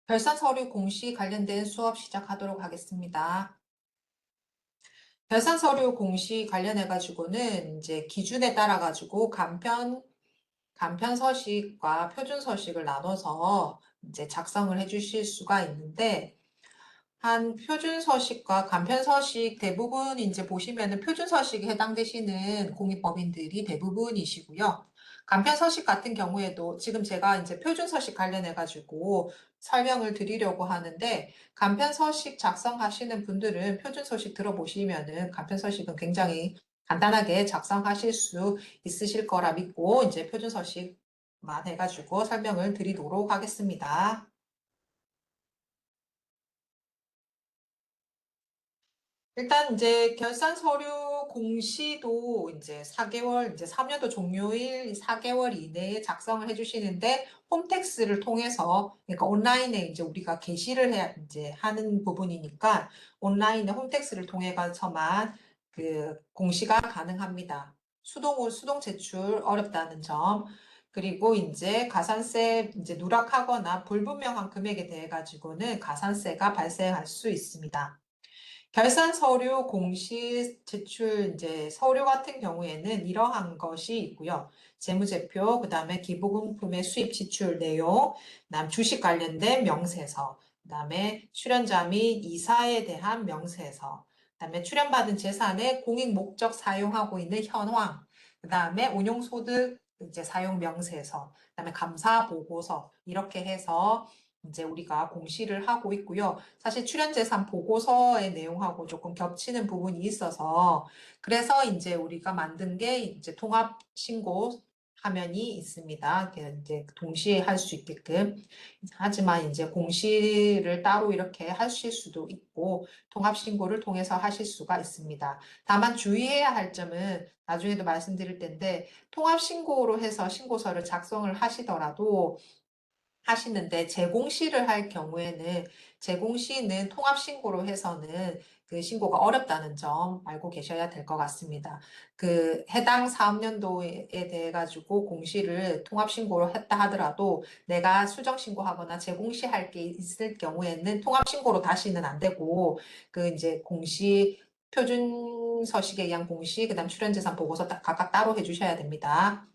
결산 서류 공시 관련된 수업 시작하도록 하겠습니다. 결산 서류 공시 관련해 가지고는 이제 기준에 따라 가지고 간편 서식과 표준 서식을 나눠서 이제 작성을 해 주실 수가 있는데, 한 표준 서식과 간편 서식 대부분 이제 보시면은 표준 서식에 해당되시는 공익법인들이 대부분이시고요. 간편 서식 같은 경우에도 지금 제가 이제 표준 서식 관련해 가지고 설명을 드리려고 하는데, 간편 서식 작성하시는 분들은 표준 서식 들어보시면은 간편 서식은 굉장히 간단하게 작성하실 수 있으실 거라 믿고 이제 표준 서식만 해가지고 설명을 드리도록 하겠습니다. 일단 이제 결산 서류 공시도 이제 4개월, 이제 3년도 종료일 4개월 이내에 작성을 해주시는데, 홈택스를 통해서, 그러니까 온라인에 이제 우리가 게시를 해야 이제 하는 부분이니까, 온라인에 홈택스를 통해 가서만 그 공시가 가능합니다. 수동 제출 어렵다는 점, 그리고 이제 가산세 이제 누락하거나 불분명한 금액에 대해 가지고는 가산세가 발생할 수 있습니다. 결산 서류 공시 제출 이제 서류 같은 경우에는 이러한 것이 있고요. 재무제표, 그다음에 기부금품의 수입 지출 내용, 그다음 주식 관련된 명세서, 그다음에 출연자 및 이사에 대한 명세서, 그다음에 출연받은 재산의 공익 목적 사용하고 있는 현황, 그다음에 운용소득 이제 사용 명세서, 그다음에 감사 보고서 이렇게 해서 이제 우리가 공시를 하고 있고요. 사실 출연재산 보고서의 내용하고 조금 겹치는 부분이 있어서 그래서 이제 우리가 만든 게 이제 통합신고 화면이 있습니다. 이제 동시에 할 수 있게끔. 하지만 이제 공시를 따로 이렇게 하실 수도 있고 통합신고를 통해서 하실 수가 있습니다. 다만 주의해야 할 점은 나중에도 말씀드릴 텐데 통합신고로 해서 신고서를 작성을 하시더라도 하시는데 재공시를 할 경우에는 재공시는 통합신고로 해서는 그 신고가 어렵다는 점 알고 계셔야 될 것 같습니다. 그 해당 사업연도에 대해 가지고 공시를 통합신고로 했다 하더라도 내가 수정신고하거나 재공시할 게 있을 경우에는 통합신고로 다시는 안 되고 그 이제 공시 표준 서식에 의한 공시, 그다음 출연재산 보고서 각각 따로 해주셔야 됩니다.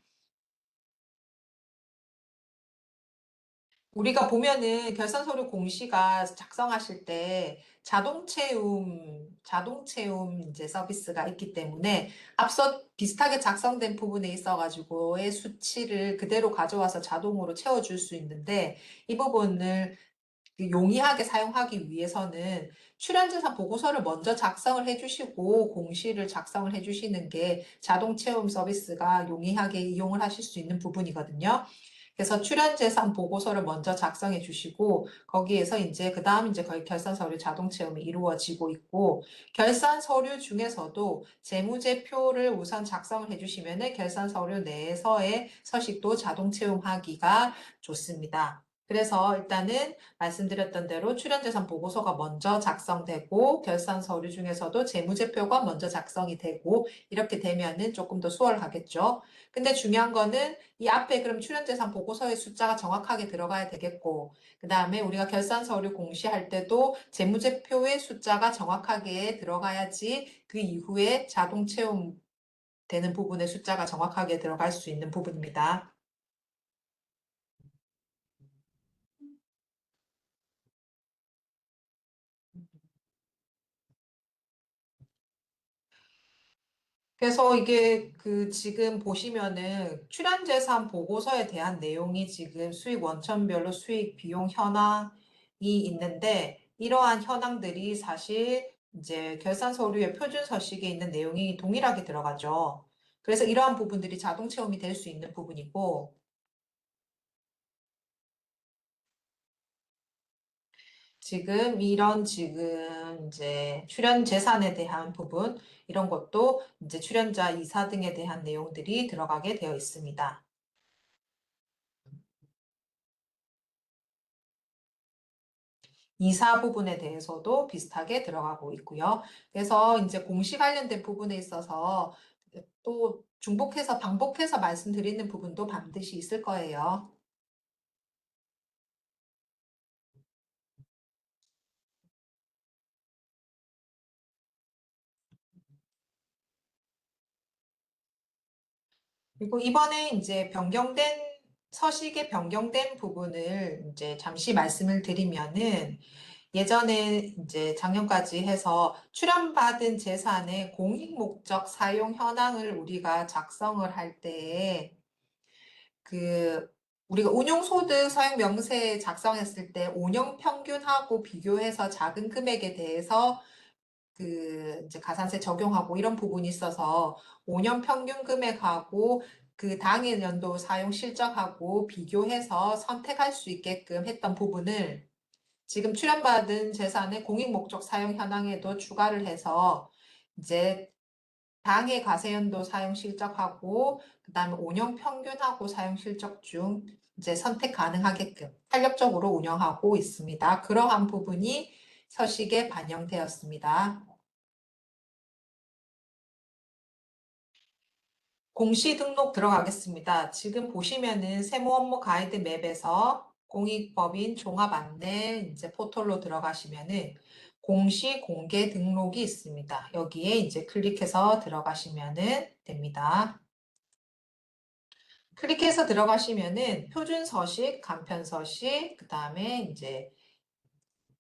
우리가 보면은 결산 서류 공시가 작성하실 때 자동 채움 이제 서비스가 있기 때문에 앞서 비슷하게 작성된 부분에 있어가지고의 수치를 그대로 가져와서 자동으로 채워줄 수 있는데 이 부분을 그 용이하게 사용하기 위해서는 출연재산 보고서를 먼저 작성을 해주시고 공시를 작성을 해주시는 게 자동 채움 서비스가 용이하게 이용을 하실 수 있는 부분이거든요. 그래서 출연재산 보고서를 먼저 작성해 주시고 거기에서 이제 그다음 이제 거의 결산 서류 자동 채움이 이루어지고 있고 결산 서류 중에서도 재무제표를 우선 작성을 해 주시면은 결산 서류 내에서의 서식도 자동 채움하기가 좋습니다. 그래서 일단은 말씀드렸던 대로 출연재산 보고서가 먼저 작성되고 결산 서류 중에서도 재무제표가 먼저 작성이 되고 이렇게 되면은 조금 더 수월하겠죠. 근데 중요한 거는 이 앞에 그럼 출연재산 보고서의 숫자가 정확하게 들어가야 되겠고, 그 다음에 우리가 결산 서류 공시할 때도 재무제표의 숫자가 정확하게 들어가야지 그 이후에 자동 채용되는 부분의 숫자가 정확하게 들어갈 수 있는 부분입니다. 그래서 이게 그 지금 보시면은 출연재산 보고서에 대한 내용이 지금 수익 원천별로 수익 비용 현황이 있는데 이러한 현황들이 사실 이제 결산 서류의 표준 서식에 있는 내용이 동일하게 들어가죠. 그래서 이러한 부분들이 자동 채움이 될 수 있는 부분이고 지금 이제 출연 재산에 대한 부분 이런 것도 이제 출연자 이사 등에 대한 내용들이 들어가게 되어 있습니다. 이사 부분에 대해서도 비슷하게 들어가고 있고요. 그래서 이제 공시 관련된 부분에 있어서 또 중복해서 반복해서 말씀드리는 부분도 반드시 있을 거예요. 그리고 이번에 이제 서식에 변경된 부분을 이제 잠시 말씀을 드리면은 예전에 이제 작년까지 해서 출연받은 재산의 공익 목적 사용 현황을 우리가 작성을 할 때에 그 우리가 운용소득 사용 명세 작성했을 때 5년 평균하고 비교해서 작은 금액에 대해서 그 이제 가산세 적용하고 이런 부분이 있어서 5년 평균 금액하고 그 당해 연도 사용 실적하고 비교해서 선택할 수 있게끔 했던 부분을 지금 출연받은 재산의 공익 목적 사용 현황에도 추가를 해서 이제 당해 가세연도 사용 실적하고 그다음에 5년 평균하고 사용 실적 중 이제 선택 가능하게끔 탄력적으로 운영하고 있습니다. 그러한 부분이 서식에 반영되었습니다. 공시 등록 들어가겠습니다. 지금 보시면은 세무 업무 가이드 맵에서 공익법인 종합 안내 이제 포털로 들어가시면은 공시 공개 등록이 있습니다. 여기에 이제 클릭해서 들어가시면은 됩니다. 클릭해서 들어가시면은 표준 서식, 간편 서식, 그 다음에 이제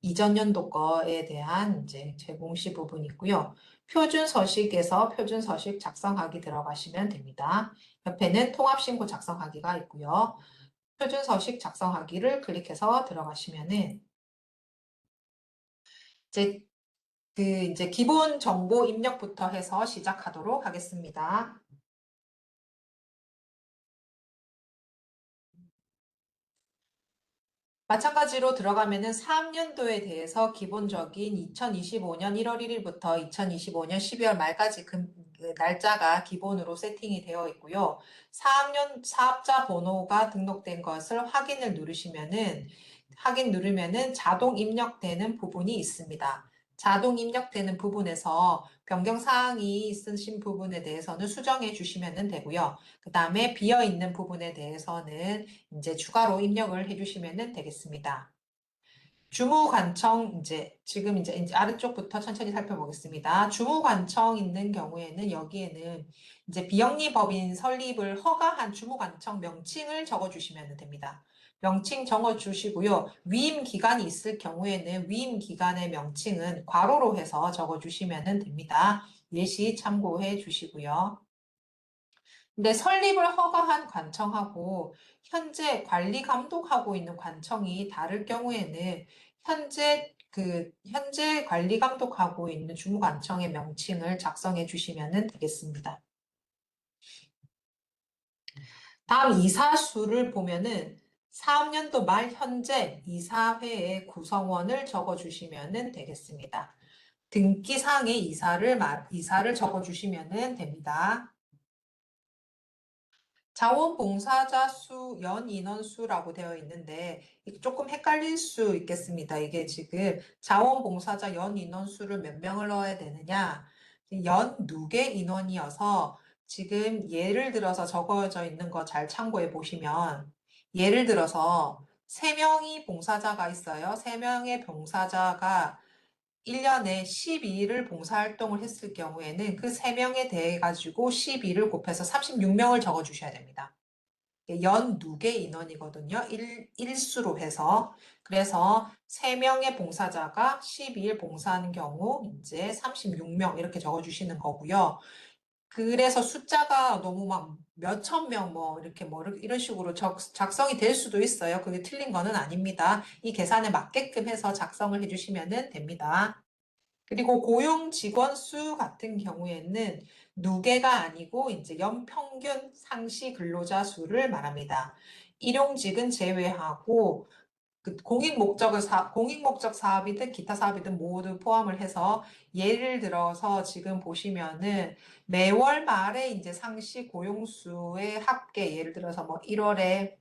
이전 연도 거에 대한 이제 제공시 부분이 있고요. 표준 서식에서 표준 서식 작성하기 들어가시면 됩니다. 옆에는 통합신고 작성하기가 있고요. 표준 서식 작성하기를 클릭해서 들어가시면은 이제 이제 기본 정보 입력부터 해서 시작하도록 하겠습니다. 마찬가지로 들어가면은 4학년도에 대해서 기본적인 2025년 1월 1일부터 2025년 12월 말까지 그 날짜가 기본으로 세팅이 되어 있고요. 4학년 사업자 번호가 등록된 것을 확인 누르면은 자동 입력되는 부분이 있습니다. 자동 입력되는 부분에서 변경 사항이 있으신 부분에 대해서는 수정해 주시면 되고요. 그 다음에 비어 있는 부분에 대해서는 이제 추가로 입력을 해주시면 되겠습니다. 주무관청 지금 이제 아래쪽부터 천천히 살펴보겠습니다. 주무관청 있는 경우에는 여기에는 이제 비영리법인 설립을 허가한 주무관청 명칭을 적어주시면 됩니다. 명칭 적어주시고요. 위임 기간이 있을 경우에는 위임 기간의 명칭은 괄호로 해서 적어주시면 됩니다. 예시 참고해 주시고요. 근데 설립을 허가한 관청하고 현재 관리 감독하고 있는 관청이 다를 경우에는 현재 관리 감독하고 있는 주무관청의 명칭을 작성해 주시면 되겠습니다. 다음 이사수를 보면은 4학년도 말 현재 이사회의 구성원을 적어 주시면 되겠습니다. 등기상에 이사를 적어 주시면 됩니다. 자원봉사자 수, 연 인원수라고 되어 있는데 조금 헷갈릴 수 있겠습니다. 이게 지금 자원봉사자 연 인원수를 몇 명을 넣어야 되느냐? 연 누계 인원이어서 지금 예를 들어서 적어져 있는 거 잘 참고해 보시면 예를 들어서 3명이 봉사자가 있어요. 3명의 봉사자가 1년에 12일을 봉사활동을 했을 경우에는 그 3명에 대해 가지고 12를 곱해서 36명을 적어 주셔야 됩니다. 연 누계 인원이거든요. 일수로 해서. 그래서 3명의 봉사자가 12일 봉사하는 경우 이제 36명 이렇게 적어 주시는 거고요. 그래서 숫자가 너무 막 몇천 명 뭐 이렇게 뭐 이런 식으로 작성이 될 수도 있어요. 그게 틀린 거는 아닙니다. 이 계산에 맞게끔 해서 작성을 해주시면 됩니다. 그리고 고용 직원 수 같은 경우에는 누계가 아니고 이제 연평균 상시 근로자 수를 말합니다. 일용직은 제외하고 공익 목적 사업이든 기타 사업이든 모두 포함을 해서 예를 들어서 지금 보시면은 매월 말에 이제 상시 고용 수의 합계 예를 들어서 뭐 1월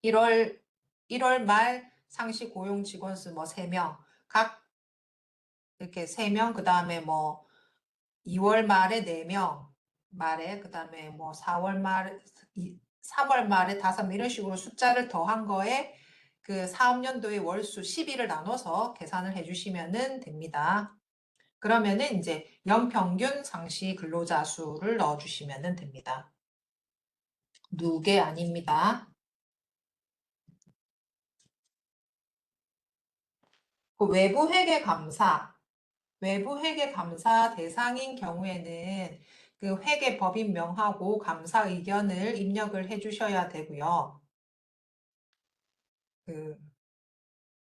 1월 말 상시 고용 직원 수 뭐 3명 각 이렇게 3명, 그 다음에 뭐 2월 말에 4명, 그 다음에 뭐 3월 말에 5명, 이런 식으로 숫자를 더한 거에 그 사업연도의 월수 10일을 나눠서 계산을 해주시면 됩니다. 그러면은 이제 연평균 상시 근로자 수를 넣어주시면 됩니다. 누계 아닙니다. 그 외부 회계 감사 대상인 경우에는 그 회계 법인명하고 감사 의견을 입력을 해 주셔야 되고요. 그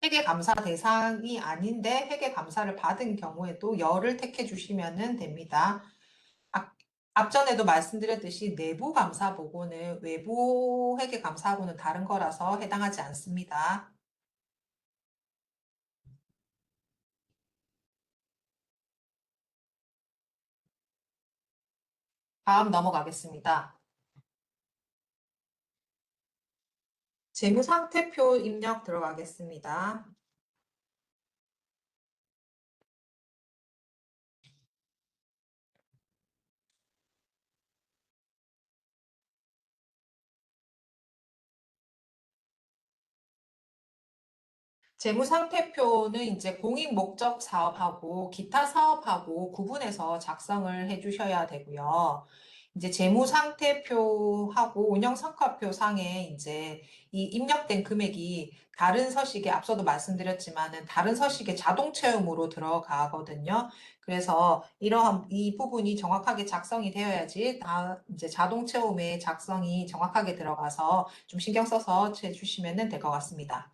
회계 감사 대상이 아닌데 회계 감사를 받은 경우에도 열을 택해 주시면 됩니다. 앞, 앞전에도 말씀드렸듯이 내부 감사 보고는 외부 회계 감사하고는 다른 거라서 해당하지 않습니다. 다음 넘어가겠습니다. 재무상태표 입력 들어가겠습니다. 재무상태표는 이제 공익목적 사업하고 기타 사업하고 구분해서 작성을 해 주셔야 되고요. 이제 재무상태표하고 운영성과표 상에 이제 이 입력된 금액이 다른 서식에 앞서도 말씀드렸지만은 다른 서식에 자동 채움으로 들어가거든요. 그래서 이러한 이 부분이 정확하게 작성이 되어야지 다 이제 자동 채움에 작성이 정확하게 들어가서 좀 신경 써서 해주시면 될 것 같습니다.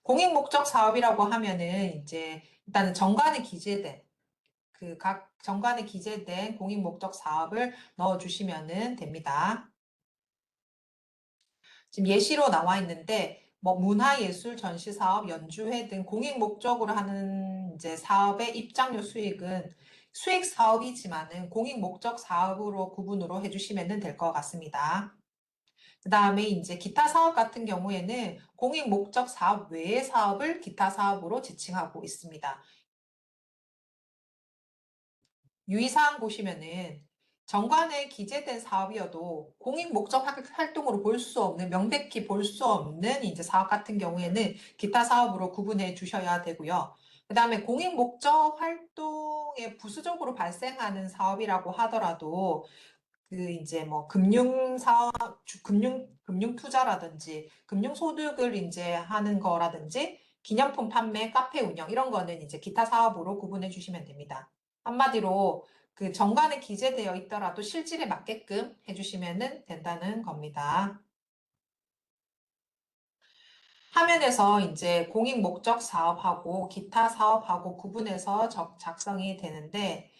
공익 목적 사업이라고 하면은 이제 일단은 정관에 기재된 그 각 정관에 기재된 공익 목적 사업을 넣어 주시면은 됩니다. 지금 예시로 나와 있는데 뭐 문화예술 전시 사업, 연주회 등 공익 목적으로 하는 이제 사업의 입장료 수익은 수익 사업이지만은 공익 목적 사업으로 구분으로 해주시면 될 것 같습니다. 그 다음에 이제 기타 사업 같은 경우에는 공익 목적 사업 외의 사업을 기타 사업으로 지칭하고 있습니다. 유의사항 보시면은 정관에 기재된 사업이어도 공익 목적 활동으로 볼 수 없는, 명백히 볼 수 없는 이제 사업 같은 경우에는 기타 사업으로 구분해 주셔야 되고요. 그 다음에 공익 목적 활동에 부수적으로 발생하는 사업이라고 하더라도 그 이제 뭐 금융 사업, 금융 투자라든지 금융 소득을 이제 하는 거라든지 기념품 판매, 카페 운영 이런 거는 이제 기타 사업으로 구분해 주시면 됩니다. 한마디로 그 정관에 기재되어 있더라도 실질에 맞게끔 해주시면 된다는 겁니다. 화면에서 이제 공익 목적 사업하고 기타 사업하고 구분해서 작성이 되는데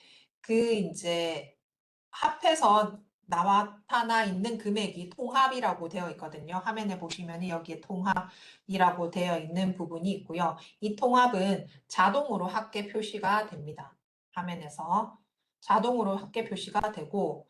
그 이제 합해서 나타나 있는 금액이 통합이라고 되어 있거든요. 화면에 보시면 여기에 통합이라고 되어 있는 부분이 있고요. 이 통합은 자동으로 합계 표시가 됩니다. 화면에서 자동으로 합계 표시가 되고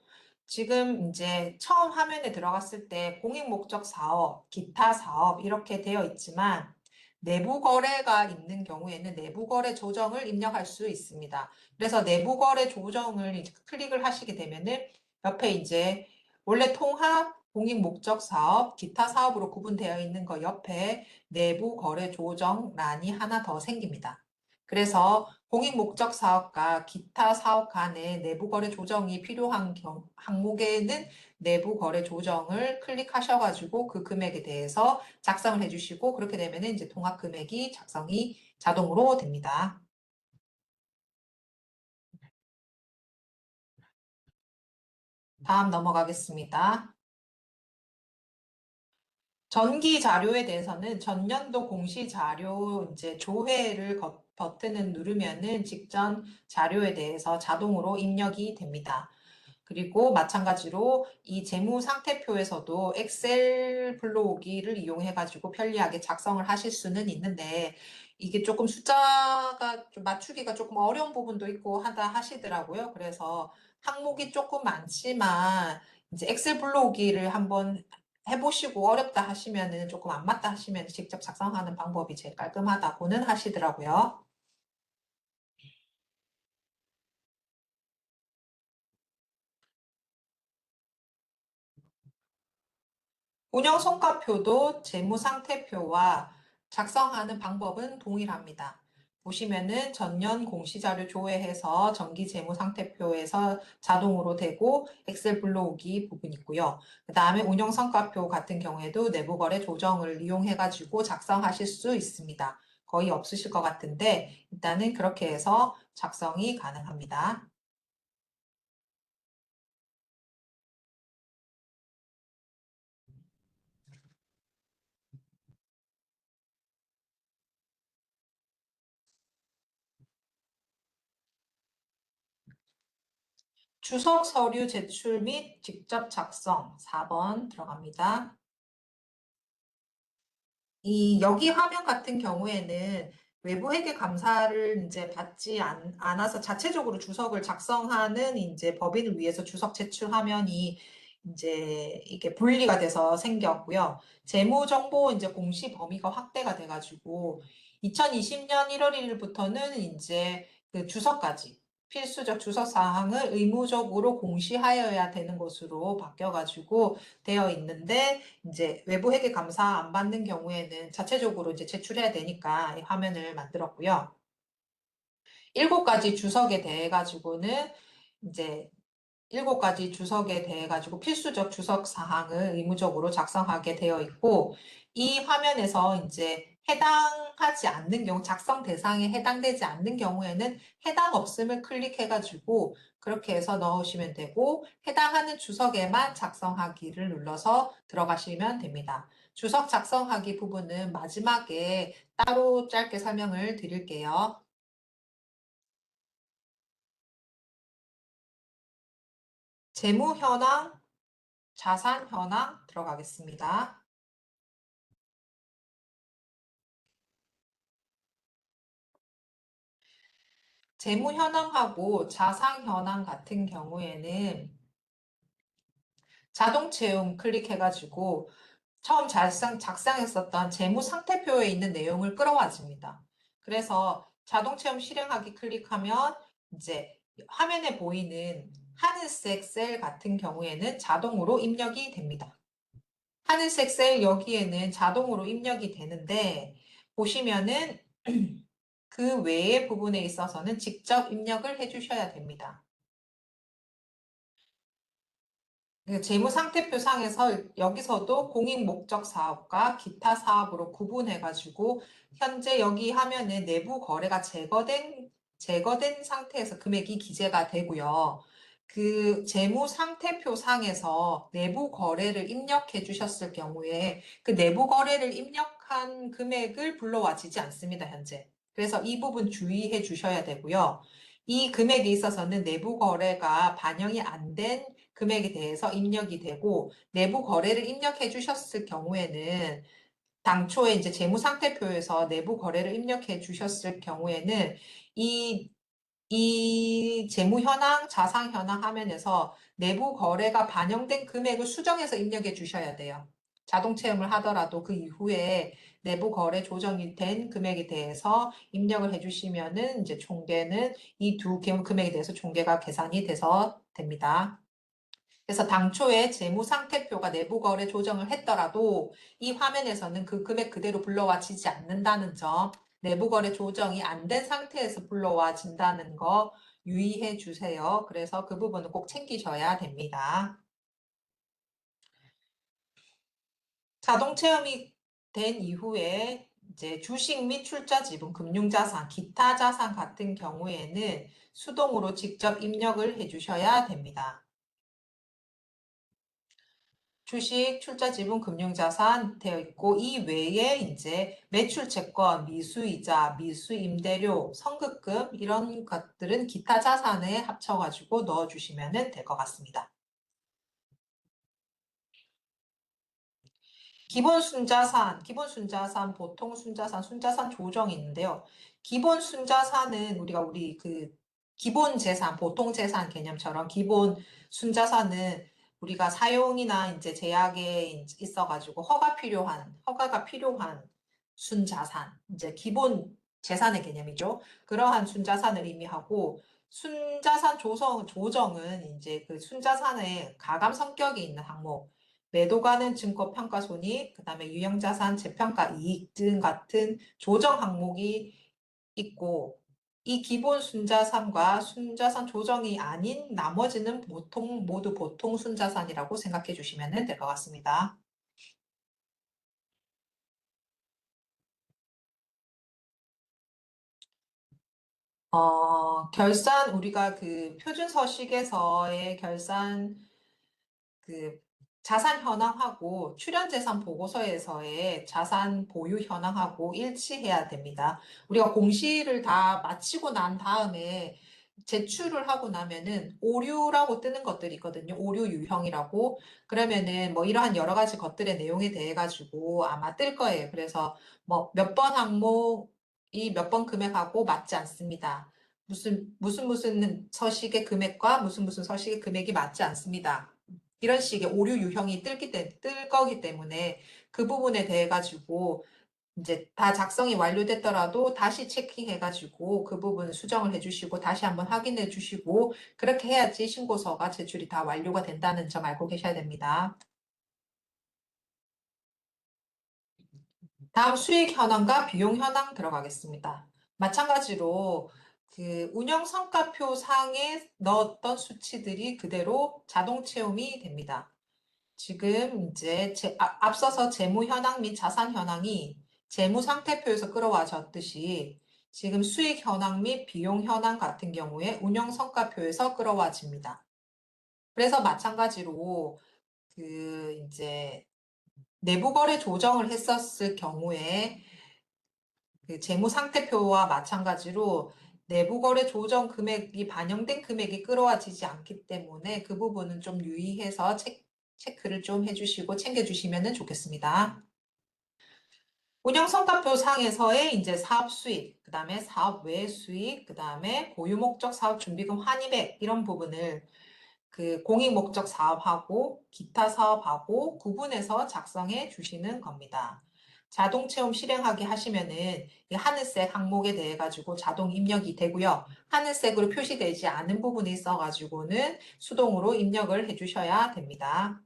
지금 이제 처음 화면에 들어갔을 때 공익 목적 사업, 기타 사업 이렇게 되어 있지만 내부 거래가 있는 경우에는 내부 거래 조정을 입력할 수 있습니다. 그래서 내부 거래 조정을 이제 클릭을 하시게 되면은 옆에 이제 원래 통합, 공익 목적 사업, 기타 사업으로 구분되어 있는 거 옆에 내부 거래 조정란이 하나 더 생깁니다. 그래서 공익 목적 사업과 기타 사업 간의 내부 거래 조정이 필요한 항목에는 내부 거래 조정을 클릭하셔가지고 그 금액에 대해서 작성을 해주시고 그렇게 되면 이제 통합 금액이 작성이 자동으로 됩니다. 다음 넘어가겠습니다. 전기 자료에 대해서는 전년도 공시 자료 이제 조회를 버튼을 누르면은 직전 자료에 대해서 자동으로 입력이 됩니다. 그리고 마찬가지로 이 재무 상태표에서도 엑셀 불러오기를 이용해 가지고 편리하게 작성을 하실 수는 있는데 이게 조금 숫자가 좀 맞추기가 조금 어려운 부분도 있고 하다 하시더라고요. 그래서 항목이 조금 많지만 이제 엑셀 불러오기를 한번 해보시고 어렵다 하시면은 조금 안 맞다 하시면 직접 작성하는 방법이 제일 깔끔하다고는 하시더라고요. 운영 성과표도 재무 상태표와 작성하는 방법은 동일합니다. 보시면은 전년 공시자료 조회해서 정기재무상태표에서 자동으로 되고 엑셀 불러오기 부분 있고요. 그 다음에 운용성과표 같은 경우에도 내부거래 조정을 이용해가지고 작성하실 수 있습니다. 거의 없으실 것 같은데 일단은 그렇게 해서 작성이 가능합니다. 주석 서류 제출 및 직접 작성 4번 들어갑니다. 여기 화면 같은 경우에는 외부 회계 감사를 이제 받지 않아서 자체적으로 주석을 작성하는 이제 법인을 위해서 주석 제출 화면이 이제 이게 분리가 돼서 생겼고요. 재무정보 이제 공시 범위가 확대가 돼가지고 2020년 1월 1일부터는 이제 그 주석까지 필수적 주석 사항을 의무적으로 공시하여야 되는 것으로 바뀌어가지고 되어 있는데 이제 외부 회계 감사 안 받는 경우에는 자체적으로 이제 제출해야 되니까 이 화면을 만들었고요. 7가지 주석에 대해 가지고는 이제 7가지 주석에 대해 가지고 필수적 주석 사항을 의무적으로 작성하게 되어 있고 이 화면에서 이제 해당하지 않는 경우, 작성 대상에 해당되지 않는 경우에는 해당 없음을 클릭해 가지고 그렇게 해서 넣으시면 되고 해당하는 주석에만 작성하기를 눌러서 들어가시면 됩니다. 주석 작성하기 부분은 마지막에 따로 짧게 설명을 드릴게요. 재무 현황, 자산 현황 들어가겠습니다. 재무 현황하고 자산 현황 같은 경우에는 자동 채움 클릭해가지고 처음 작성했었던 재무 상태표에 있는 내용을 끌어와 줍니다. 그래서 자동 채움 실행하기 클릭하면 이제 화면에 보이는 하늘색 셀 같은 경우에는 자동으로 입력이 됩니다. 하늘색 셀 여기에는 자동으로 입력이 되는데 보시면은 그 외의 부분에 있어서는 직접 입력을 해주셔야 됩니다. 재무상태표상에서 여기서도 공익목적사업과 기타 사업으로 구분해가지고 현재 여기 하면은 내부 거래가 제거된 상태에서 금액이 기재가 되고요. 그 재무상태표상에서 내부 거래를 입력해 주셨을 경우에 그 내부 거래를 입력한 금액을 불러와지지 않습니다, 현재. 그래서 이 부분 주의해 주셔야 되고요. 이 금액에 있어서는 내부 거래가 반영이 안 된 금액에 대해서 입력이 되고 내부 거래를 입력해 주셨을 경우에는 당초에 이제 재무상태표에서 내부 거래를 입력해 주셨을 경우에는 이 재무 현황, 자산 현황 화면에서 내부 거래가 반영된 금액을 수정해서 입력해 주셔야 돼요. 자동 채용을 하더라도 그 이후에 내부 거래 조정이 된 금액에 대해서 입력을 해주시면은 이제 총계는 이 두 금액에 대해서 총계가 계산이 돼서 됩니다. 그래서 당초에 재무상태표가 내부 거래 조정을 했더라도 이 화면에서는 그 금액 그대로 불러와지지 않는다는 점, 내부 거래 조정이 안 된 상태에서 불러와진다는 거 유의해 주세요. 그래서 그 부분은 꼭 챙기셔야 됩니다. 자동 체험이 된 이후에 이제 주식 및 출자 지분, 금융자산, 기타 자산 같은 경우에는 수동으로 직접 입력을 해 주셔야 됩니다. 주식, 출자 지분, 금융자산 되어 있고 이 외에 이제 매출채권, 미수이자, 미수임대료, 선급금 이런 것들은 기타 자산에 합쳐가지고 넣어주시면 될 것 같습니다. 기본 순자산, 보통 순자산, 순자산 조정이 있는데요. 기본 순자산은 우리 그 기본 재산, 보통 재산 개념처럼 기본 순자산은 우리가 사용이나 이제 제약에 있어가지고 허가가 필요한 순자산, 이제 기본 재산의 개념이죠. 그러한 순자산을 의미하고 순자산 조정은 이제 그 순자산의 가감 성격이 있는 항목, 매도 가능 증권 평가 손익, 그다음에 유형자산 재평가 이익 등 같은 조정 항목이 있고 이 기본 순자산과 순자산 조정이 아닌 나머지는 모두 보통 순자산이라고 생각해 주시면 될 것 같습니다. 결산, 우리가 그 표준서식에서의 결산, 그 자산 현황하고 출연재산 보고서에서의 자산 보유 현황하고 일치해야 됩니다. 우리가 공시를 다 마치고 난 다음에 제출을 하고 나면은 오류라고 뜨는 것들이 있거든요. 오류 유형이라고. 그러면은 뭐 이러한 여러 가지 것들의 내용에 대해 가지고 아마 뜰 거예요. 그래서 뭐 몇 번 항목이 몇 번 금액하고 맞지 않습니다. 무슨 서식의 금액과 무슨 서식의 금액이 맞지 않습니다. 이런 식의 오류 유형이 뜰 거기 때문에 그 부분에 대해 가지고 이제 다 작성이 완료됐더라도 다시 체킹해가지고 그 부분 수정을 해주시고 다시 한번 확인해 주시고 그렇게 해야지 신고서가 제출이 다 완료가 된다는 점 알고 계셔야 됩니다. 다음 수익 현황과 비용 현황 들어가겠습니다. 마찬가지로 그 운영 성과표 상에 넣었던 수치들이 그대로 자동 채움이 됩니다. 지금 이제 앞서서 재무 현황 및 자산 현황이 재무 상태표에서 끌어와졌듯이 지금 수익 현황 및 비용 현황 같은 경우에 운영 성과표에서 끌어와집니다. 그래서 마찬가지로 그 이제 내부 거래 조정을 했었을 경우에 그 재무 상태표와 마찬가지로 내부 거래 조정 금액이 반영된 금액이 끌어와지지 않기 때문에 그 부분은 좀 유의해서 체크를 좀 해주시고 챙겨주시면 좋겠습니다. 운영 성과표 상에서의 이제 사업 수익, 그 다음에 사업 외 수익, 그 다음에 고유 목적 사업 준비금 환입액 이런 부분을 그 공익 목적 사업하고 기타 사업하고 구분해서 작성해 주시는 겁니다. 자동 채움 실행하기 하시면은 이 하늘색 항목에 대해 가지고 자동 입력이 되고요. 하늘색으로 표시되지 않은 부분이 있어 가지고는 수동으로 입력을 해 주셔야 됩니다.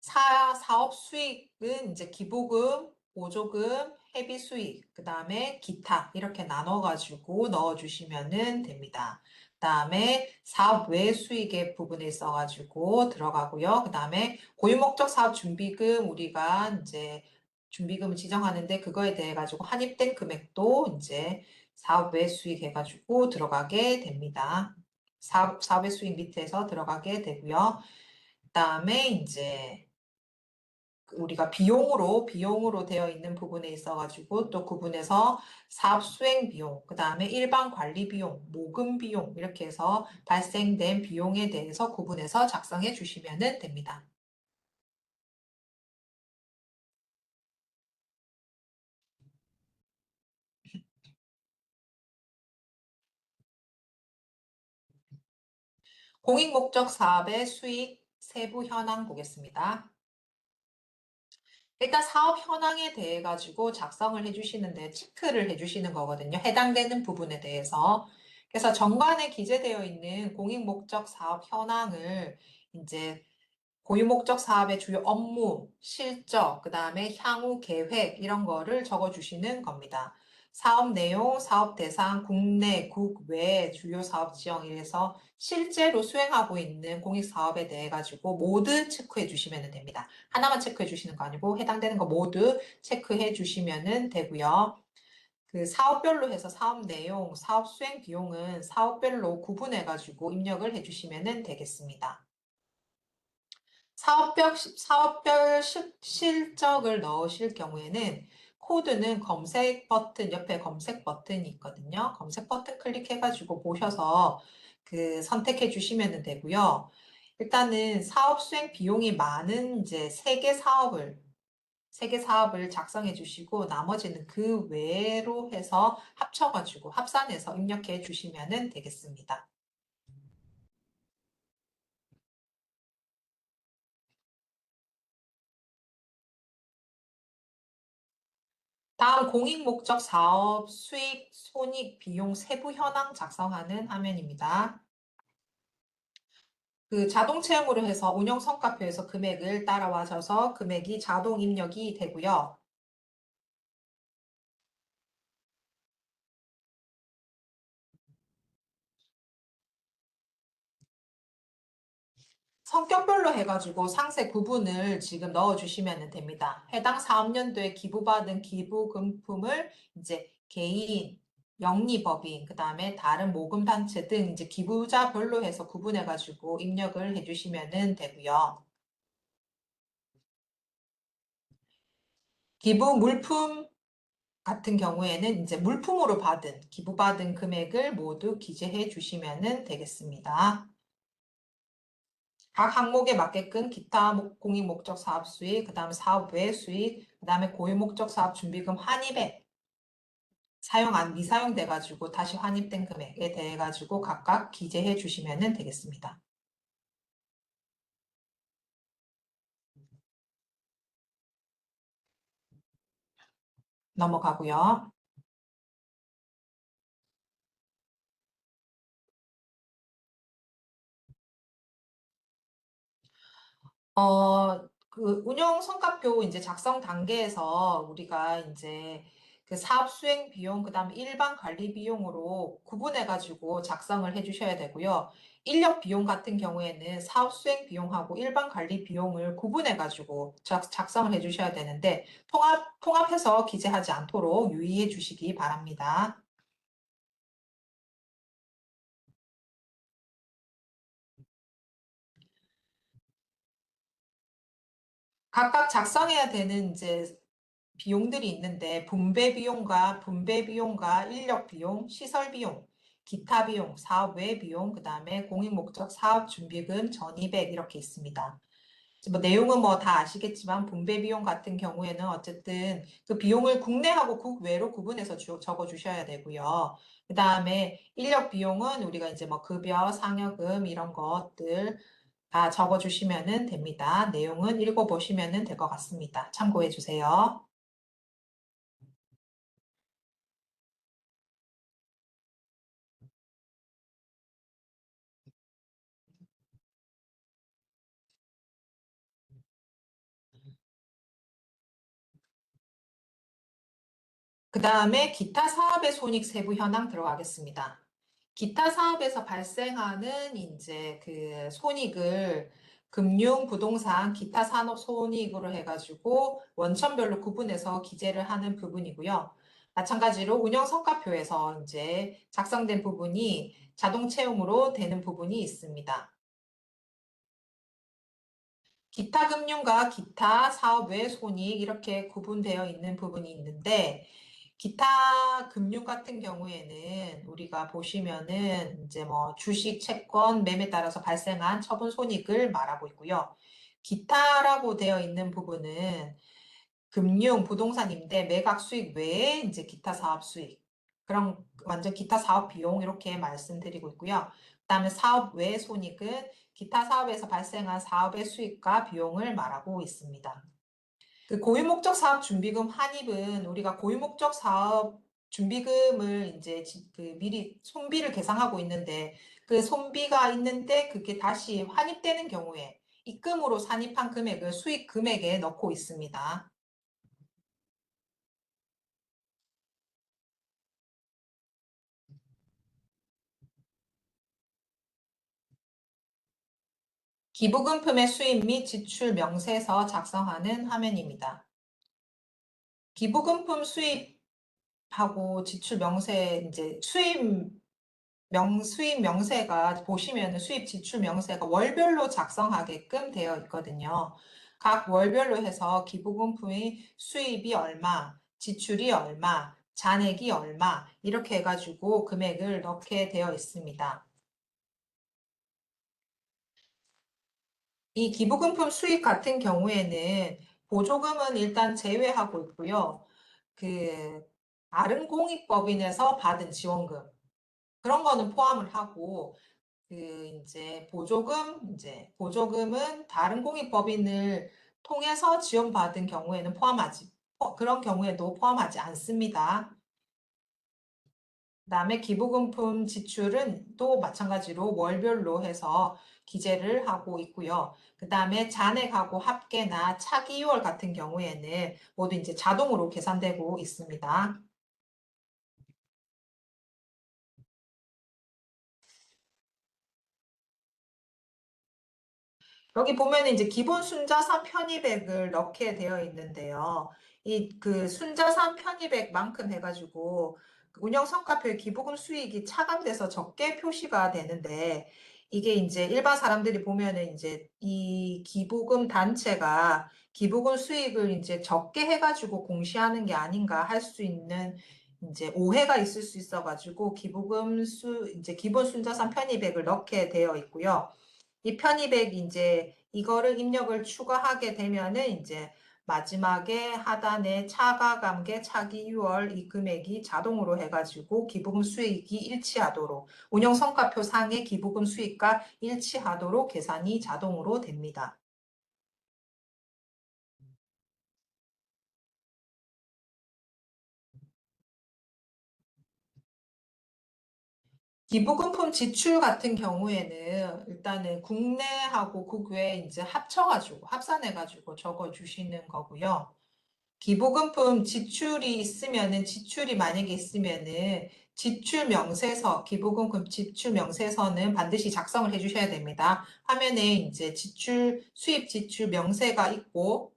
사업 수익은 이제 기부금, 보조금, 회비 수익, 그 다음에 기타 이렇게 나눠가지고 넣어주시면 됩니다. 그 다음에 사업 외 수익의 부분에 있어가지고 들어가고요. 그 다음에 고유목적 사업 준비금 우리가 이제 준비금을 지정하는데 그거에 대해 가지고 환입된 금액도 이제 사업 외 수익 해가지고 들어가게 됩니다. 사업의 수익 밑에서 들어가게 되고요. 그 다음에 이제 우리가 비용으로 되어 있는 부분에 있어가지고 또 구분해서 사업 수행 비용, 그 다음에 일반 관리 비용, 모금 비용 이렇게 해서 발생된 비용에 대해서 구분해서 작성해 주시면 됩니다. 공익 목적 사업의 수익 세부 현황 보겠습니다. 일단 사업 현황에 대해 가지고 작성을 해주시는데 체크를 해주시는 거거든요. 해당되는 부분에 대해서. 그래서 정관에 기재되어 있는 공익 목적 사업 현황을 이제 고유 목적 사업의 주요 업무, 실적, 그 다음에 향후 계획 이런 거를 적어주시는 겁니다. 사업 내용, 사업 대상, 국내, 국외 주요 사업 지형 이래서 실제로 수행하고 있는 공익 사업에 대해 가지고 모두 체크해 주시면 됩니다. 하나만 체크해 주시는 거 아니고 해당되는 거 모두 체크해 주시면 되고요. 그 사업별로 해서 사업 내용, 사업 수행 비용은 사업별로 구분해 가지고 입력을 해 주시면 되겠습니다. 사업별 실적을 넣으실 경우에는 코드는 검색 버튼, 옆에 검색 버튼이 있거든요. 검색 버튼 클릭해가지고 보셔서 그 선택해 주시면 되고요. 일단은 사업 수행 비용이 많은 이제 세 개 사업을 작성해 주시고 나머지는 그 외로 해서 합쳐가지고 합산해서 입력해 주시면 되겠습니다. 다음 공익 목적 사업 수익, 손익, 비용 세부 현황 작성하는 화면입니다. 그 자동 채용으로 해서 운영 성과표에서 금액을 따라와셔서 금액이 자동 입력이 되고요. 성격별로 해가지고 상세 구분을 지금 넣어주시면 됩니다. 해당 사업연도에 기부받은 기부금품을 이제 개인, 영리법인, 그 다음에 다른 모금단체 등 이제 기부자별로 해서 구분해가지고 입력을 해주시면 되고요. 기부 물품 같은 경우에는 이제 물품으로 받은, 기부받은 금액을 모두 기재해 주시면 되겠습니다. 각 항목에 맞게끔 기타 공익 목적 사업 수익, 그 다음에 사업 외 수익, 그 다음에 고유 목적 사업 준비금 환입액, 미사용돼 가지고 다시 환입된 금액에 대해 가지고 각각 기재해 주시면 되겠습니다. 넘어가고요. 그 운영 성과표 이제 작성 단계에서 우리가 이제 그 사업 수행 비용, 그 다음에 일반 관리 비용으로 구분해가지고 작성을 해주셔야 되고요. 인력 비용 같은 경우에는 사업 수행 비용하고 일반 관리 비용을 구분해가지고 작성을 해주셔야 되는데 통합해서 기재하지 않도록 유의해 주시기 바랍니다. 각각 작성해야 되는 이제 비용들이 있는데 분배 비용과 인력 비용, 시설 비용, 기타 비용, 사업 외 비용, 그다음에 공익 목적 사업 준비금, 전입액 이렇게 있습니다. 뭐 내용은 뭐 다 아시겠지만 분배 비용 같은 경우에는 어쨌든 그 비용을 국내하고 국외로 구분해서 적어 주셔야 되고요. 그다음에 인력 비용은 우리가 이제 뭐 급여, 상여금 이런 것들 다 적어 주시면 됩니다. 내용은 읽어보시면 될 것 같습니다. 참고해 주세요. 그 다음에 기타 사업의 손익 세부 현황 들어가겠습니다. 기타 사업에서 발생하는 이제 그 손익을 금융, 부동산, 기타 산업 손익으로 해가지고 원천별로 구분해서 기재를 하는 부분이고요. 마찬가지로 운영 성과표에서 이제 작성된 부분이 자동 채용으로 되는 부분이 있습니다. 기타 금융과 기타 사업 외 손익 이렇게 구분되어 있는 부분이 있는데 기타 금융 같은 경우에는 우리가 보시면은 이제 뭐 주식, 채권, 매매 따라서 발생한 처분 손익을 말하고 있고요. 기타라고 되어 있는 부분은 금융, 부동산 임대, 매각 수익 외에 이제 기타 사업 수익, 그런 완전 기타 사업 비용 이렇게 말씀드리고 있고요. 그다음에 사업 외 손익은 기타 사업에서 발생한 사업의 수익과 비용을 말하고 있습니다. 그 고유목적 사업 준비금 환입은 우리가 고유목적 사업 준비금을 이제 그 미리 손비를 계상하고 있는데 그 손비가 있는데 그게 다시 환입되는 경우에 입금으로 산입한 금액을 수익 금액에 넣고 있습니다. 기부금품의 수입 및 지출 명세서 작성하는 화면입니다. 기부금품 수입하고 지출 명세 이제 수입 명세가 보시면 수입 지출 명세가 월별로 작성하게끔 되어 있거든요. 각 월별로 해서 기부금품의 수입이 얼마, 지출이 얼마, 잔액이 얼마 이렇게 해가지고 금액을 넣게 되어 있습니다. 이 기부금품 수입 같은 경우에는 보조금은 일단 제외하고 있고요. 그 다른 공익법인에서 받은 지원금 그런 거는 포함을 하고 그 이제 보조금은 다른 공익법인을 통해서 지원받은 경우에는 그런 경우에도 포함하지 않습니다. 그다음에 기부금품 지출은 또 마찬가지로 월별로 해서 기재를 하고 있고요. 그다음에 잔액하고 합계나 차기월 같은 경우에는 모두 이제 자동으로 계산되고 있습니다. 여기 보면 이제 기본 순자산 편입액을 넣게 되어 있는데요. 이 그 순자산 편입액만큼 해가지고 그 운영성과표의 기부금 수익이 차감돼서 적게 표시가 되는데 이게 이제 일반 사람들이 보면은 이제 이 기부금 단체가 기부금 수익을 이제 적게 해가지고 공시하는 게 아닌가 할 수 있는 이제 오해가 있을 수 있어가지고 기부금 이제 기본 순자산 편입액을 넣게 되어 있고요. 이 편입액 이제 이거를 입력을 추가하게 되면은 이제 마지막에 하단에 차가감계 차기 6월 이 금액이 자동으로 해가지고 기부금 수익이 일치하도록 운영성과표 상의 기부금 수익과 일치하도록 계산이 자동으로 됩니다. 기부금품 지출 같은 경우에는 일단은 국내하고 국외 이제 합쳐가지고 합산해가지고 적어주시는 거고요. 기부금품 지출이 있으면은 지출이 만약에 있으면은 지출 명세서 기부금품 지출 명세서는 반드시 작성을 해주셔야 됩니다. 화면에 이제 지출 수입 지출 명세가 있고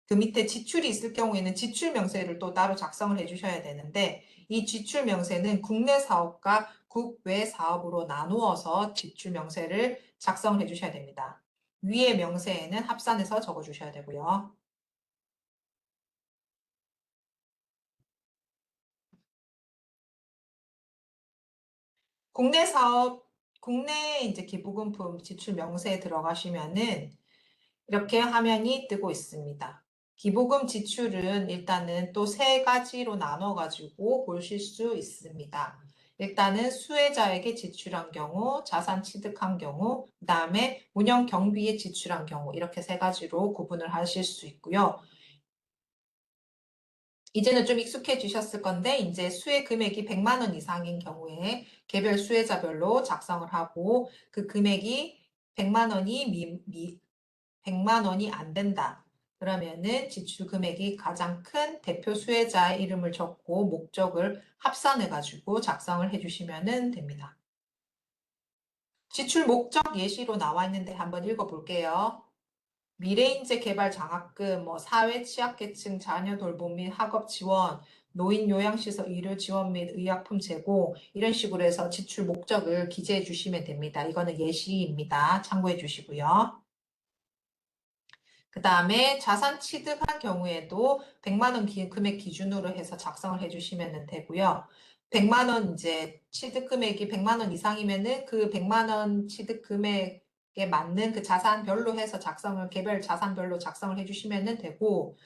그 밑에 지출이 있을 경우에는 지출 명세를 또 따로 작성을 해주셔야 되는데 이 지출 명세는 국내 사업과 국외 사업으로 나누어서 지출 명세를 작성을 해주셔야 됩니다. 위의 명세에는 합산해서 적어주셔야 되고요. 국내 사업, 국내 이제 기부금품 지출 명세에 들어가시면은 이렇게 화면이 뜨고 있습니다. 기부금 지출은 일단은 또 세 가지로 나눠가지고 보실 수 있습니다. 일단은 수혜자에게 지출한 경우, 자산 취득한 경우, 그 다음에 운영 경비에 지출한 경우 이렇게 세 가지로 구분을 하실 수 있고요. 이제는 좀 익숙해지셨을 건데 이제 수혜 금액이 100만 원 이상인 경우에 개별 수혜자별로 작성을 하고 그 금액이 100만 원이 100만 원이 안 된다. 그러면은 지출 금액이 가장 큰 대표 수혜자의 이름을 적고 목적을 합산해 가지고 작성을 해 주시면 됩니다. 지출 목적 예시로 나와 있는데 한번 읽어 볼게요. 미래인재 개발 장학금, 뭐 사회 취약계층 자녀 돌봄 및 학업 지원, 노인 요양시설 의료 지원 및 의약품 제공 이런 식으로 해서 지출 목적을 기재해 주시면 됩니다. 이거는 예시입니다. 참고해 주시고요. 그 다음에 자산 취득한 경우에도 100만 원 금액 기준으로 해서 작성을 해주시면 되고요. 100만 원 이제 취득 금액이 100만 원 이상이면은 그 100만 원 취득 금액에 맞는 그 자산별로 해서 개별 자산별로 작성을 해주시면 되고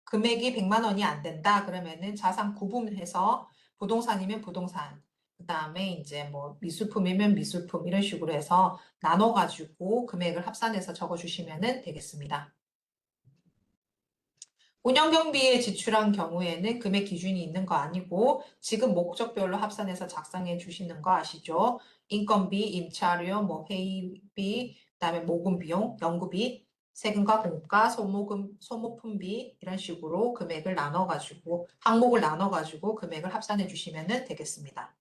금액이 100만 원이 안 된다 그러면은 자산 구분해서 부동산이면 부동산 그 다음에 이제 뭐 미술품이면 미술품 이런 식으로 해서 나눠가지고 금액을 합산해서 적어주시면 되겠습니다. 운영경비에 지출한 경우에는 금액 기준이 있는 거 아니고 지금 목적별로 합산해서 작성해 주시는 거 아시죠? 인건비, 임차료, 뭐 회의비, 그다음에 모금 비용, 연구비, 세금과 공과, 소모품비 이런 식으로 금액을 나눠가지고 항목을 나눠가지고 금액을 합산해 주시면 되겠습니다.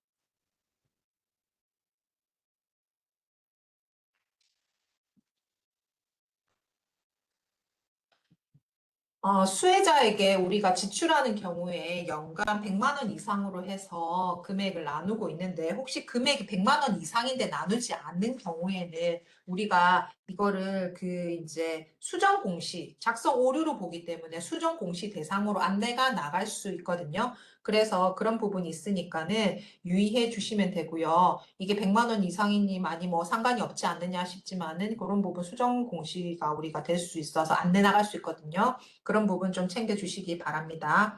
수혜자에게 우리가 지출하는 경우에 연간 100만 원 이상으로 해서 금액을 나누고 있는데 혹시 금액이 100만 원 이상인데 나누지 않는 경우에는 우리가 이거를 그 이제 수정 공시, 작성 오류로 보기 때문에 수정 공시 대상으로 안내가 나갈 수 있거든요. 그래서 그런 부분이 있으니까는 유의해 주시면 되고요. 이게 100만 원 이상이니 많이 뭐 상관이 없지 않느냐 싶지만은 그런 부분 수정 공시가 우리가 될 수 있어서 안내 나갈 수 있거든요. 그런 부분 좀 챙겨주시기 바랍니다.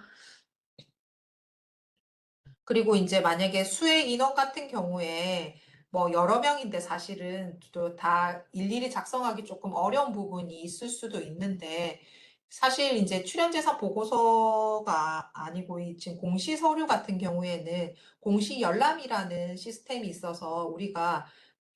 그리고 이제 만약에 수혜 인원 같은 경우에 뭐 여러 명인데 사실은 또 다 일일이 작성하기 조금 어려운 부분이 있을 수도 있는데 사실 이제 출연재산 보고서가 아니고 이 지금 공시 서류 같은 경우에는 공시 열람이라는 시스템이 있어서 우리가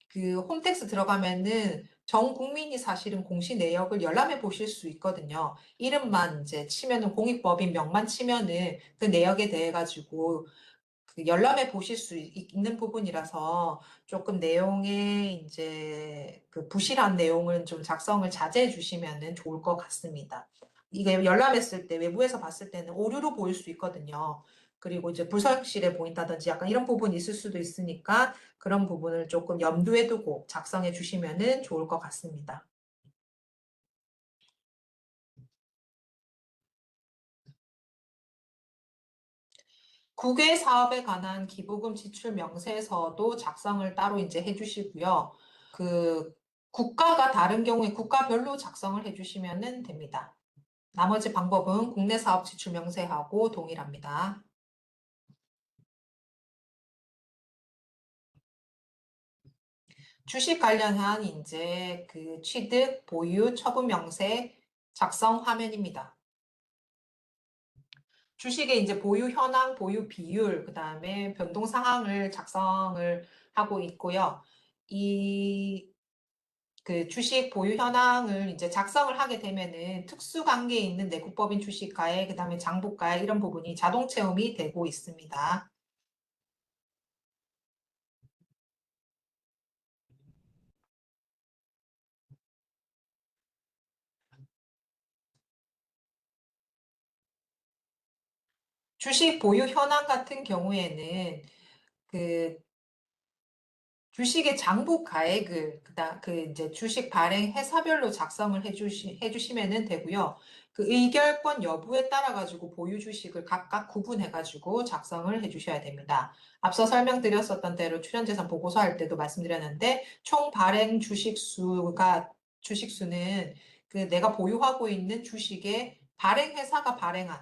그 홈택스 들어가면은 전 국민이 사실은 공시 내역을 열람해 보실 수 있거든요. 이름만 이제 치면은 공익법인 명만 치면은 그 내역에 대해 가지고 그 열람해 보실 수 있는 부분이라서 조금 내용에 이제 그 부실한 내용은 좀 작성을 자제해 주시면은 좋을 것 같습니다. 이게 열람했을 때 외부에서 봤을 때는 오류로 보일 수 있거든요. 그리고 이제 불성실해 보인다든지 약간 이런 부분이 있을 수도 있으니까 그런 부분을 조금 염두에 두고 작성해 주시면은 좋을 것 같습니다. 국외 사업에 관한 기부금 지출 명세서도 작성을 따로 이제 해주시고요. 그 국가가 다른 경우에 국가별로 작성을 해주시면 됩니다. 나머지 방법은 국내 사업 지출 명세하고 동일합니다. 주식 관련한 이제 그 취득, 보유, 처분 명세 작성 화면입니다. 주식의 이제 보유 현황, 보유 비율, 그 다음에 변동 사항을 작성을 하고 있고요. 이 그 주식 보유 현황을 이제 작성을 하게 되면은 특수 관계에 있는 내국법인 주식가에 그다음에 장부가에 이런 부분이 자동 체험이 되고 있습니다. 주식 보유 현황 같은 경우에는 그 주식의 장부 가액을 그 이제 주식 발행 회사별로 작성을 해주시면은 되고요. 그 의결권 여부에 따라 가지고 보유 주식을 각각 구분해 가지고 작성을 해주셔야 됩니다. 앞서 설명드렸었던 대로 출연재산 보고서 할 때도 말씀드렸는데 총 발행 주식수는 그 내가 보유하고 있는 주식의 발행 회사가 발행한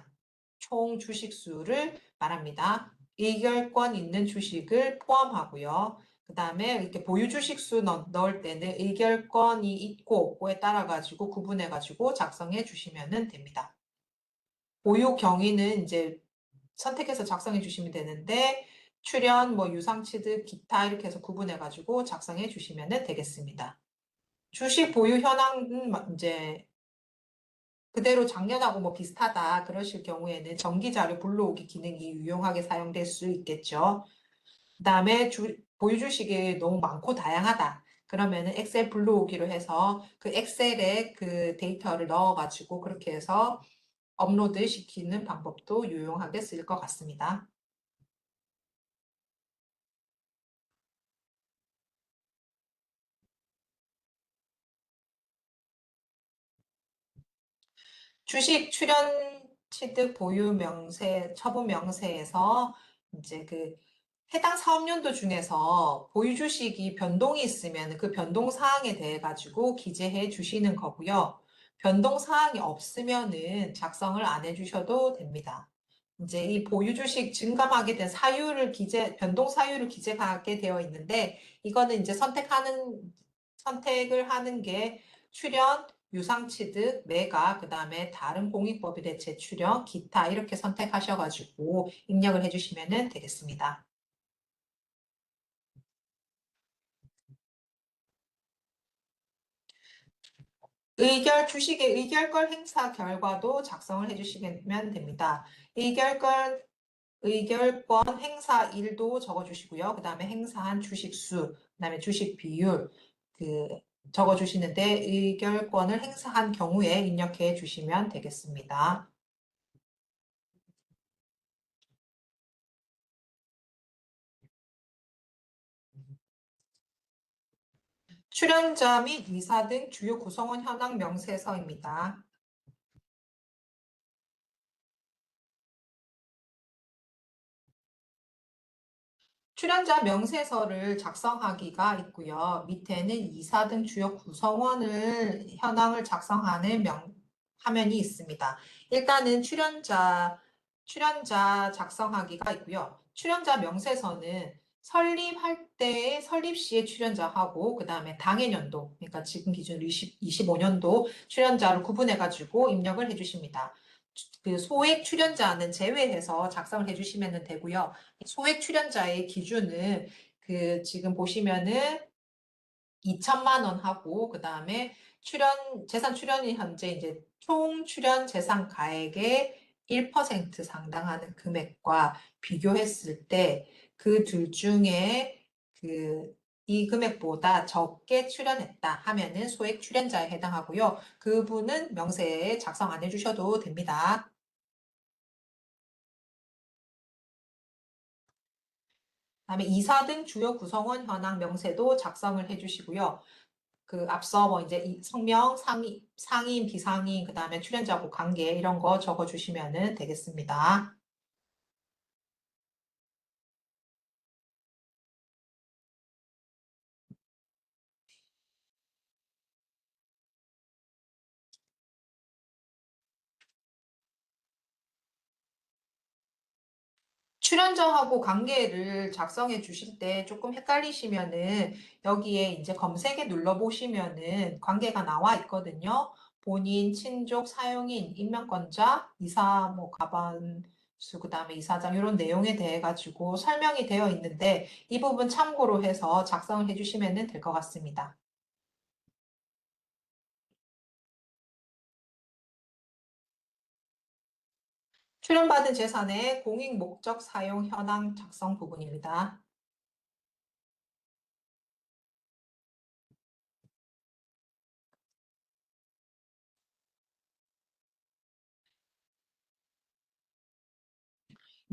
총 주식수를 말합니다. 의결권 있는 주식을 포함하고요. 그 다음에 이렇게 보유 주식수 넣을 때는 의결권이 있고 없고에 따라 가지고 구분해 가지고 작성해 주시면 됩니다. 보유 경위는 이제 선택해서 작성해 주시면 되는데 출연, 뭐 유상취득, 기타 이렇게 해서 구분해 가지고 작성해 주시면 되겠습니다. 주식 보유 현황은 이제 그대로 작년하고 뭐 비슷하다 그러실 경우에는 정기자료 불러오기 기능이 유용하게 사용될 수 있겠죠. 그다음에 보유 주식이 너무 많고 다양하다. 그러면은 엑셀 불러오기로 해서 그 엑셀에 그 데이터를 넣어가지고 그렇게 해서 업로드 시키는 방법도 유용하게 쓰일 것 같습니다. 주식 출연 취득 보유 명세, 처분 명세에서 이제 그 해당 사업연도 중에서 보유 주식이 변동이 있으면 그 변동 사항에 대해 가지고 기재해 주시는 거고요. 변동 사항이 없으면은 작성을 안 해주셔도 됩니다. 이제 이 보유 주식 증감하게 된 변동 사유를 기재하게 되어 있는데, 이거는 이제 선택을 하는 게 출연, 유상취득, 매각, 그 다음에 다른 공익법에 대해 재출연, 기타 이렇게 선택하셔가지고 입력을 해주시면 되겠습니다. 주식의 의결권 행사 결과도 작성을 해주시면 됩니다. 의결권 행사일도 적어주시고요. 그 다음에 행사한 주식수, 그 다음에 주식 비율, 그 적어주시는데 의결권을 행사한 경우에 입력해 주시면 되겠습니다. 출연자 및 이사 등 주요 구성원 현황 명세서입니다. 출연자 명세서를 작성하기가 있고요. 밑에는 이사 등 주요 구성원을 현황을 작성하는 화면이 있습니다. 일단은 출연자 작성하기가 있고요. 출연자 명세서는 설립할 때의 설립 시의 출연자하고 그 다음에 당해년도, 그러니까 지금 기준으로 25년도 출연자를 구분해가지고 입력을 해주십니다. 그 소액 출연자는 제외해서 작성을 해주시면 되고요. 소액 출연자의 기준은 그 지금 보시면은 2천만 원 하고 그 다음에 재산 출연이 현재 이제 총 출연 재산 가액의 1% 상당하는 금액과 비교했을 때 그 둘 중에 이 금액보다 적게 출연했다 하면은 소액 출연자에 해당하고요. 그분은 명세에 작성 안 해주셔도 됩니다. 그다음에 이사 등 주요 구성원 현황 명세도 작성을 해주시고요. 앞서 뭐 이제 이 성명, 상인, 비상인, 그다음에 출연자하고 관계 이런 거 적어주시면 되겠습니다. 출연자하고 관계를 작성해 주실 때 조금 헷갈리시면은 여기에 이제 검색에 눌러보시면은 관계가 나와 있거든요. 본인, 친족, 사용인, 임명권자, 이사, 뭐 가반수, 그다음에 이사장 이런 내용에 대해 가지고 설명이 되어 있는데 이 부분 참고로 해서 작성을 해주시면 될 것 같습니다. 출연받은 재산의 공익 목적 사용 현황 작성 부분입니다.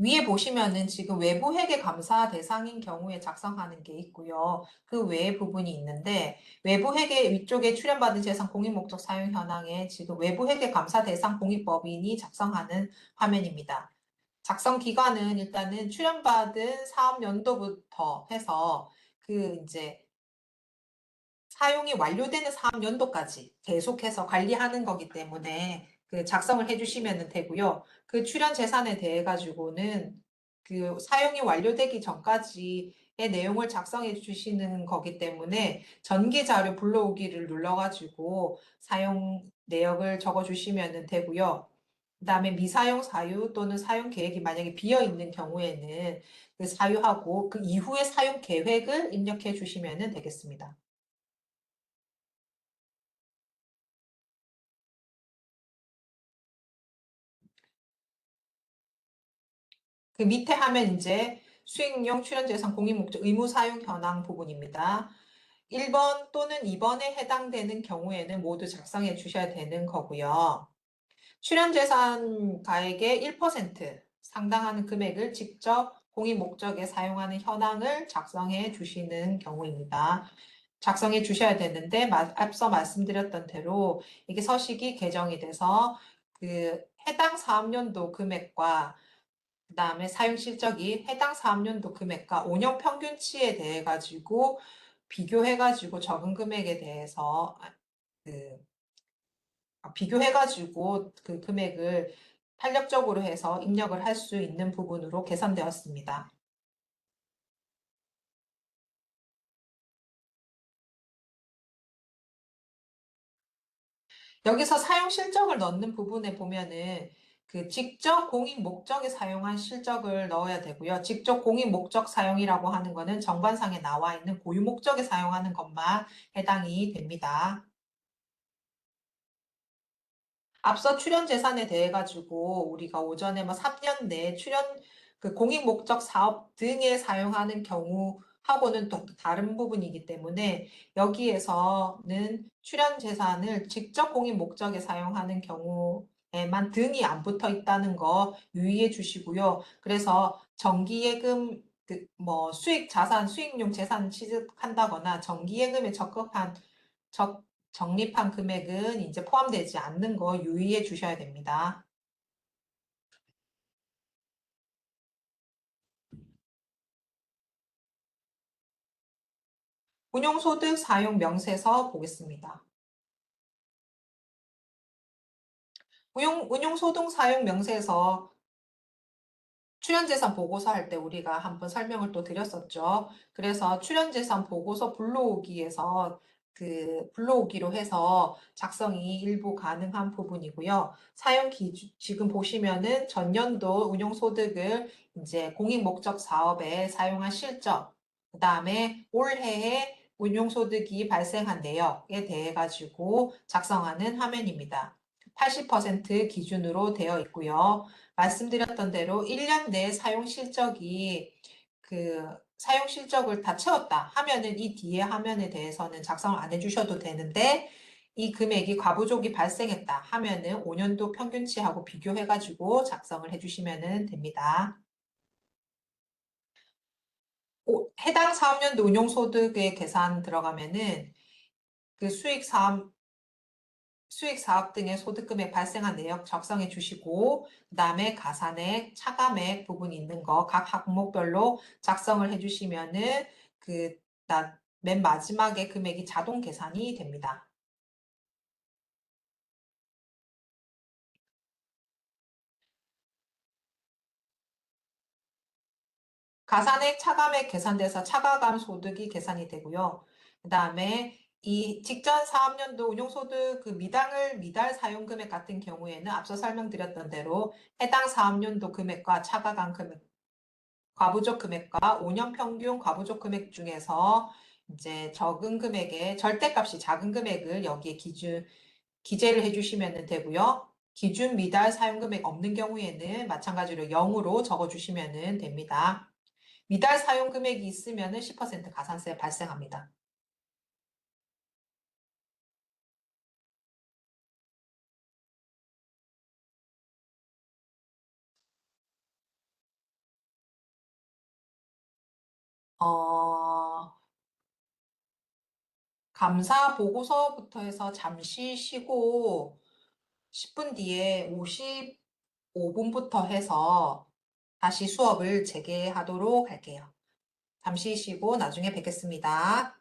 위에 보시면은 지금 외부 회계 감사 대상인 경우에 작성하는 게 있고요. 그 외의 부분이 있는데 외부 회계 위쪽에 출연받은 재산 공익 목적 사용 현황에 지금 외부 회계 감사 대상 공익법인이 작성하는 화면입니다. 작성 기간은 일단은 출연받은 사업연도부터 해서 이제 사용이 완료되는 사업연도까지 계속해서 관리하는 거기 때문에 작성을 해주시면 되고요. 그 출연 재산에 대해 가지고는 사용이 완료되기 전까지의 내용을 작성해 주시는 거기 때문에 전기 자료 불러오기를 눌러가지고 사용 내역을 적어 주시면 되고요. 그다음에 미사용 사유 또는 사용 계획이 만약에 비어 있는 경우에는 그 사유하고 그 이후의 사용 계획을 입력해 주시면 되겠습니다. 그 밑에 하면 이제 수익용 출연재산 공익목적 의무사용 현황 부분입니다. 1번 또는 2번에 해당되는 경우에는 모두 작성해 주셔야 되는 거고요. 출연재산 가액의 1% 상당하는 금액을 직접 공익목적에 사용하는 현황을 작성해 주시는 경우입니다. 작성해 주셔야 되는데 앞서 말씀드렸던 대로 이게 서식이 개정이 돼서 해당 사업연도 금액과 그다음에 사용 실적이 해당 사업연도 금액과 5년 평균치에 대해 가지고 비교해 가지고 적은 금액에 대해서 비교해 가지고 그 금액을 탄력적으로 해서 입력을 할 수 있는 부분으로 개선되었습니다. 여기서 사용 실적을 넣는 부분에 보면은 직접 공익 목적에 사용한 실적을 넣어야 되고요. 직접 공익 목적 사용이라고 하는 거는 정관상에 나와 있는 고유 목적에 사용하는 것만 해당이 됩니다. 앞서 출연 재산에 대해 가지고 우리가 오전에 뭐 3년 내 출연 공익 목적 사업 등에 사용하는 경우하고는 또 다른 부분이기 때문에 여기에서는 출연 재산을 직접 공익 목적에 사용하는 경우에만 등이 안 붙어 있다는 거 유의해 주시고요. 그래서 정기예금 뭐 수익 자산, 수익용 재산 취득한다거나 정기예금에 적립한 금액은 이제 포함되지 않는 거 유의해 주셔야 됩니다. 운용소득 사용 명세서 보겠습니다. 운용소득 사용 명세서 출연재산 보고서 할 때 우리가 한번 설명을 또 드렸었죠. 그래서 출연재산 보고서 불러오기에서 불러오기로 해서 작성이 일부 가능한 부분이고요. 지금 보시면은 전년도 운용소득을 이제 공익목적 사업에 사용한 실적, 그 다음에 올해에 운용소득이 발생한 내역에 대해 가지고 작성하는 화면입니다. 80% 기준으로 되어 있고요. 말씀드렸던 대로 1년 내 사용 실적을 다 채웠다 하면은 이 뒤에 화면에 대해서는 작성을 안 해주셔도 되는데 이 금액이 과부족이 발생했다 하면은 5년도 평균치하고 비교해가지고 작성을 해주시면 됩니다. 해당 사업년도 운용소득의 계산 들어가면은 그 수익 사업 등의 소득금액 발생한 내역 작성해 주시고, 그 다음에 가산액, 차감액 부분 있는 거 각 항목별로 작성을 해 주시면은 맨 마지막에 금액이 자동 계산이 됩니다. 가산액, 차감액 계산돼서 차가감 소득이 계산이 되고요. 그 다음에 이 직전 사업년도 운용소득 그 미달 사용금액 같은 경우에는 앞서 설명드렸던 대로 해당 사업년도 금액과 차가감 금액, 과부족 금액과 5년 평균 과부족 금액 중에서 이제 적은 금액의 절대값이 작은 금액을 여기에 기재를 해주시면 되고요. 기준 미달 사용금액 없는 경우에는 마찬가지로 0으로 적어주시면 됩니다. 미달 사용 금액이 있으면 10% 가산세 발생합니다. 어, 감사 보고서부터 해서 잠시 쉬고 10분 뒤에 55분부터 해서 다시 수업을 재개하도록 할게요. 잠시 쉬고 나중에 뵙겠습니다.